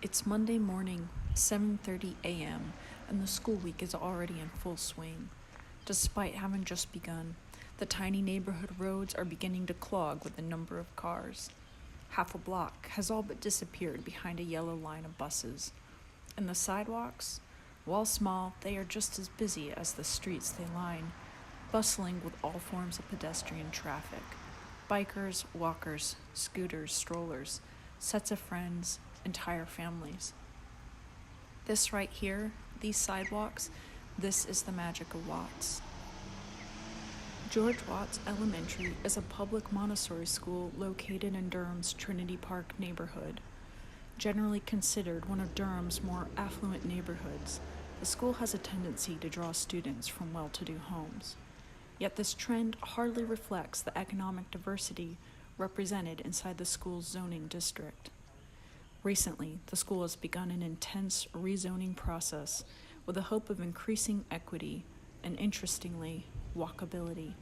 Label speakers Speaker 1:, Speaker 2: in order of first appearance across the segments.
Speaker 1: It's Monday morning, 7:30 a.m., and the school week is already in full swing. Despite having just begun, the tiny neighborhood roads are beginning to clog with the number of cars. Half a block has all but disappeared behind a yellow line of buses. And the sidewalks? While small, they are just as busy as the streets they line, bustling with all forms of pedestrian traffic. Bikers, walkers, scooters, strollers, sets of friends, entire families. This right here, these sidewalks, this is the magic of Watts. George Watts Elementary is a public Montessori school located in Durham's Trinity Park neighborhood. Generally considered one of Durham's more affluent neighborhoods, the school has a tendency to draw students from well-to-do homes. Yet this trend hardly reflects the economic diversity represented inside the school's zoning district. Recently, the school has begun an intense rezoning process with the hope of increasing equity and, interestingly, walkability.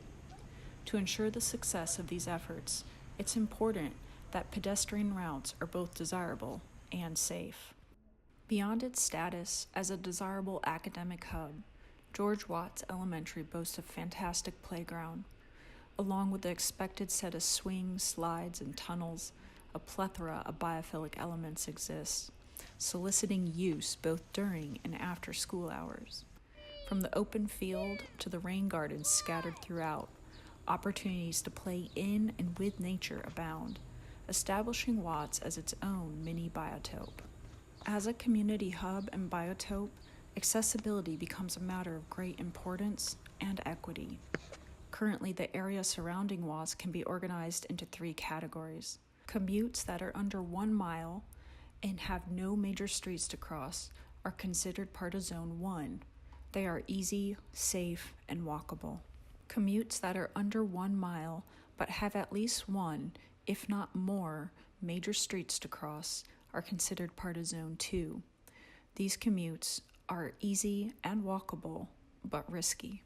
Speaker 1: To ensure the success of these efforts, it's important that pedestrian routes are both desirable and safe. Beyond its status as a desirable academic hub, George Watts Elementary boasts a fantastic playground. Along with the expected set of swings, slides, and tunnels, a plethora of biophilic elements exists, soliciting use both during and after school hours. From the open field to the rain gardens scattered throughout, opportunities to play in and with nature abound, establishing Watts as its own mini biotope. As a community hub and biotope, accessibility becomes a matter of great importance and equity. Currently, the area surrounding Watts can be organized into 3 categories. Commutes that are under 1 mile and have no major streets to cross are considered part of Zone 1. They are easy, safe, and walkable. Commutes that are under 1 mile but have at least 1, if not more, major streets to cross are considered part of Zone 2. These commutes are easy and walkable, but risky.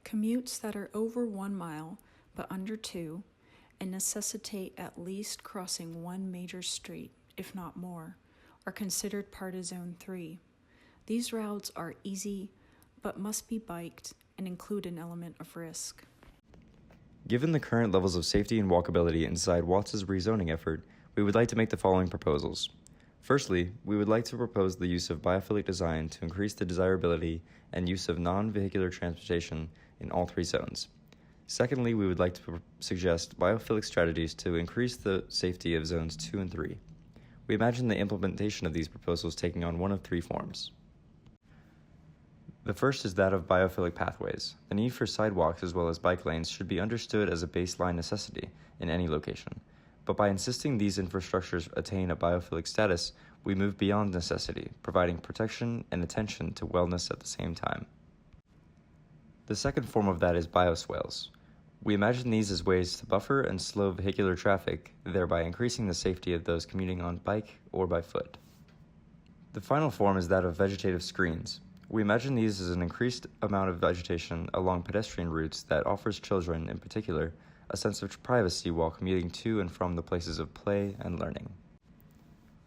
Speaker 1: Commutes that are over 1 mile but under 2 and necessitate at least crossing 1 major street, if not more, are considered part of Zone 3. These routes are easy but must be biked and include an element of risk.
Speaker 2: Given the current levels of safety and walkability inside Watts' rezoning effort, we would like to make the following proposals. Firstly, we would like to propose the use of biophilic design to increase the desirability and use of non-vehicular transportation in all 3 zones. Secondly, we would like to suggest biophilic strategies to increase the safety of zones 2 and 3. We imagine the implementation of these proposals taking on one of 3 forms. The first is that of biophilic pathways. The need for sidewalks as well as bike lanes should be understood as a baseline necessity in any location. But by insisting these infrastructures attain a biophilic status, we move beyond necessity, providing protection and attention to wellness at the same time. The second form of that is bioswales. We imagine these as ways to buffer and slow vehicular traffic, thereby increasing the safety of those commuting on bike or by foot. The final form is that of vegetative screens. We imagine these as an increased amount of vegetation along pedestrian routes that offers children, in particular, a sense of privacy while commuting to and from the places of play and learning.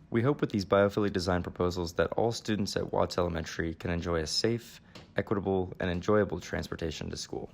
Speaker 2: We hope with these biophilic design proposals that all students at Watts Elementary can enjoy a safe, equitable, and enjoyable transportation to school.